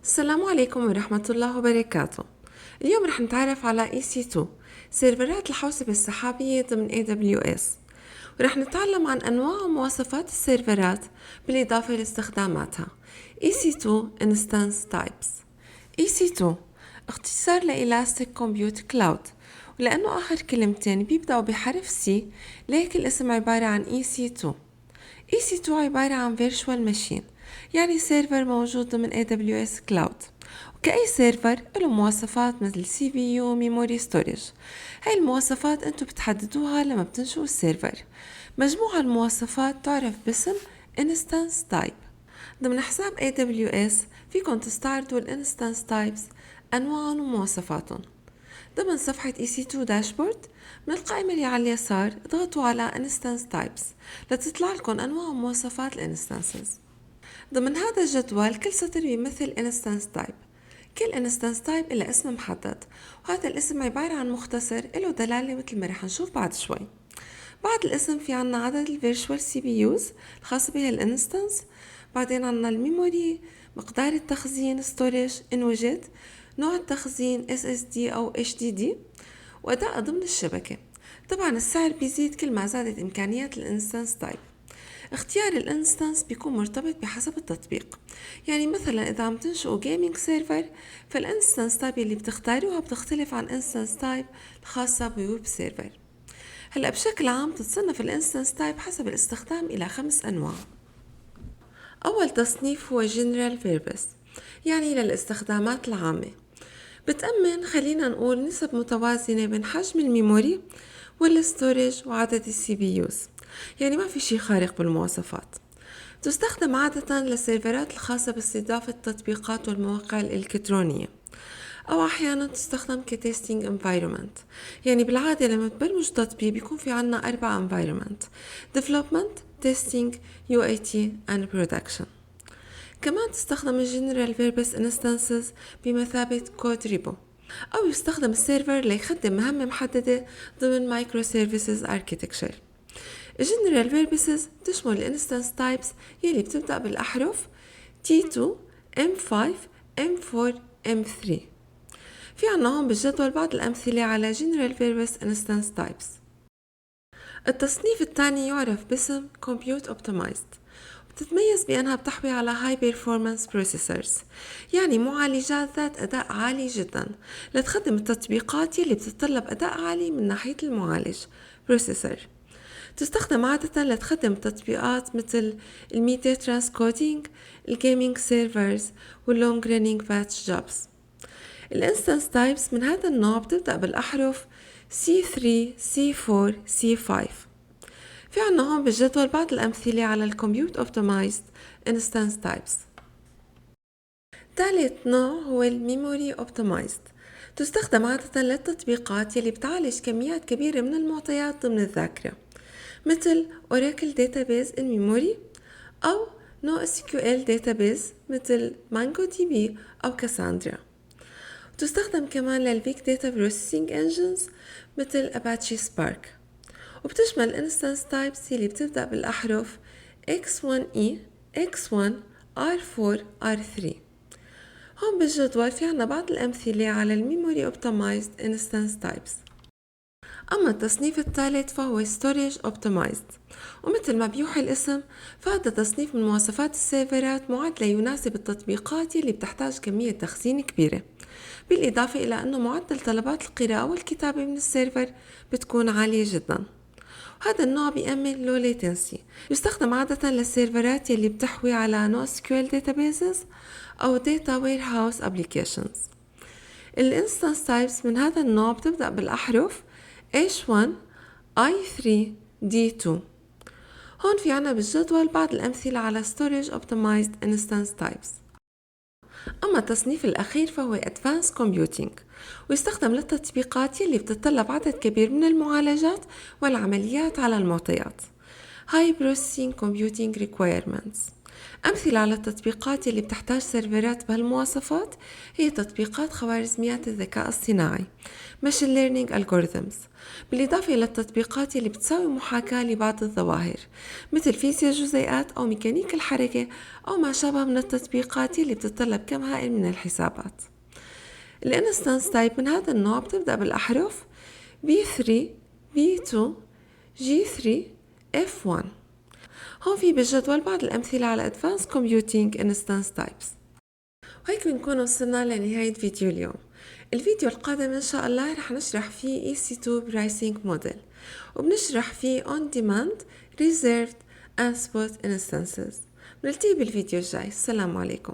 السلام عليكم ورحمة الله وبركاته. اليوم رح نتعرف على EC2 سيرفرات الحوسبة السحابية ضمن AWS، ورح نتعلم عن أنواع ومواصفات السيرفرات بالإضافة لاستخداماتها. EC2 Instance Types. EC2 اختصار ل Elastic Compute Cloud، ولأنه آخر كلمتين بيبدأوا بحرف C لهيك الاسم عبارة عن EC2. EC2 عبارة عن Virtual Machine، يعني سيرفر موجود ضمن AWS Cloud، وكأي سيرفر له مواصفات مثل CPU Memory Storage. هاي المواصفات انتو بتحددوها لما بتنشئوا السيرفر. مجموعة المواصفات تعرف باسم Instance Type. ضمن حساب AWS فيكن تستعرضوا الانستانس تايبس أنواعهم ومواصفاتهم. ضمن صفحة EC2 داشبورد من القائمة اللي على اليسار اضغطوا على Instance Types لتطلع لكم أنواع ومواصفات الانستانسز. ضمن هذا الجدول كل سطر بيمثل Instance Type. كل Instance Type إلى اسم محدد، وهذا الاسم عبارة عن مختصر له دلالة مثل ما رح نشوف بعد شوي. بعد الاسم في عنا عدد الفيرتشوال CPUs الخاصة بها الانستانس، بعدين عنا الميموري، مقدار التخزين storage إن وجد، نوع التخزين SSD أو HDD، وأداء ضمن الشبكة. طبعا السعر بيزيد كل ما زادت إمكانيات الانستانس تايب. اختيار الانستانس بيكون مرتبط بحسب التطبيق، يعني مثلا إذا عم تنشئوا جيمنج سيرفر فالانستانس تايب اللي بتختاروها بتختلف عن انستانس تايب الخاصة بويب سيرفر. هلأ بشكل عام تتصنف الانستانس تايب حسب الاستخدام إلى 5 أنواع. أول تصنيف هو General Purpose، يعني للاستخدامات العامة. بتأمن خلينا نقول نسب متوازنة بين حجم الميموري والستورج وعدد الCPUs، يعني ما في شي خارق بالمواصفات. تستخدم عادة للسيرفرات الخاصة باستضافة التطبيقات والمواقع الإلكترونية، أو أحيانا تستخدم كتيستينج environment. يعني بالعادة لما تبرمج تطبيق بيكون في عنا 4 environment: development, testing, UAT and production. كمان تستخدم الجنرال purpose instances بمثابة كود ريبو، أو يستخدم السيرفر ليخدم مهمة محددة ضمن مايكرو سيرفيسز architecture. الجنرال purposes تشمل الانستانس تايبس يلي بتبدأ بالأحرف T2, M5, M4, M3. في عنا هون بالجدول بعض الأمثلة على General Purpose Instance Types. التصنيف الثاني يعرف باسم Compute Optimized، بتتميز بأنها بتحوي على High Performance Processors، يعني معالجات ذات أداء عالي جدا لتخدم التطبيقات يلي بتتطلب أداء عالي من ناحية المعالج Processor. تستخدم عادة لتخدم تطبيقات مثل الميتا ترانسكودينج، الجيمنج سيرفرز، واللونج رينينج باتش جوبز. الانستانس تايبس من هذا النوع بتبدأ بالأحرف C3, C4, C5. في عنا هون بالجدول بعض الأمثلة على الكمبيوت اوبتمايزد انستانس تايبس. ثالث نوع هو الميموري اوبتمايزد، تستخدم عادة للتطبيقات يلي بتعالج كميات كبيرة من المعطيات ضمن الذاكرة، مثل Oracle Database in Memory أو NoSQL Database مثل MongoDB أو Cassandra. تستخدم كمان للبيج داتا بروسيسنج انجنز مثل Apache Spark، وبتشمل الانستانس تايبس اللي بتبدأ بالأحرف X1E, X1, R4, R3. هون بالجدول في عنا بعض الأمثلة على الميموري اوبتمايزد انستانس تايبس. أما التصنيف الثالث فهو Storage Optimized، ومثل ما بيوحي الاسم فهذا تصنيف من مواصفات السيرفرات معد ليناسب التطبيقات اللي بتحتاج كمية تخزين كبيرة، بالإضافة إلى أنه معدل طلبات القراءة والكتابة من السيرفر بتكون عالية جدا. هذا النوع بيأمن low latency، يستخدم عادة للسيرفرات اللي بتحوي على NoSQL databases أو Data Warehouse Applications. الانستانس تايبس من هذا النوع بتبدأ بالأحرف H1, I3, D2. هون في عنا بالجدول بعض الأمثلة على Storage Optimized Instance Types. أما التصنيف الأخير فهو Advanced Computing، ويستخدم للتطبيقات يلي بتتطلب عدد كبير من المعالجات والعمليات على المعطيات High Processing Computing Requirements. أمثلة على التطبيقات اللي بتحتاج سيرفرات بهالمواصفات هي تطبيقات خوارزميات الذكاء الصناعي Machine Learning Algorithms، بالإضافة إلى التطبيقات اللي بتساوي محاكاة لبعض الظواهر مثل فيزياء الجزيئات أو ميكانيك الحركة أو ما شابه من التطبيقات اللي بتتطلب كم هائل من الحسابات. الانستانس تايب من هذا النوع بتبدأ بالأحرف B3 B2 G3 F1. هون في بالجدول بعض الأمثلة على Advanced Computing Instance Types. وهيك بنكون وصلنا لنهاية فيديو اليوم. الفيديو القادم إن شاء الله رح نشرح فيه EC2 Pricing Model، وبنشرح فيه On Demand Reserved and Spot Instances. بنلتقي بالفيديو الجاي. السلام عليكم.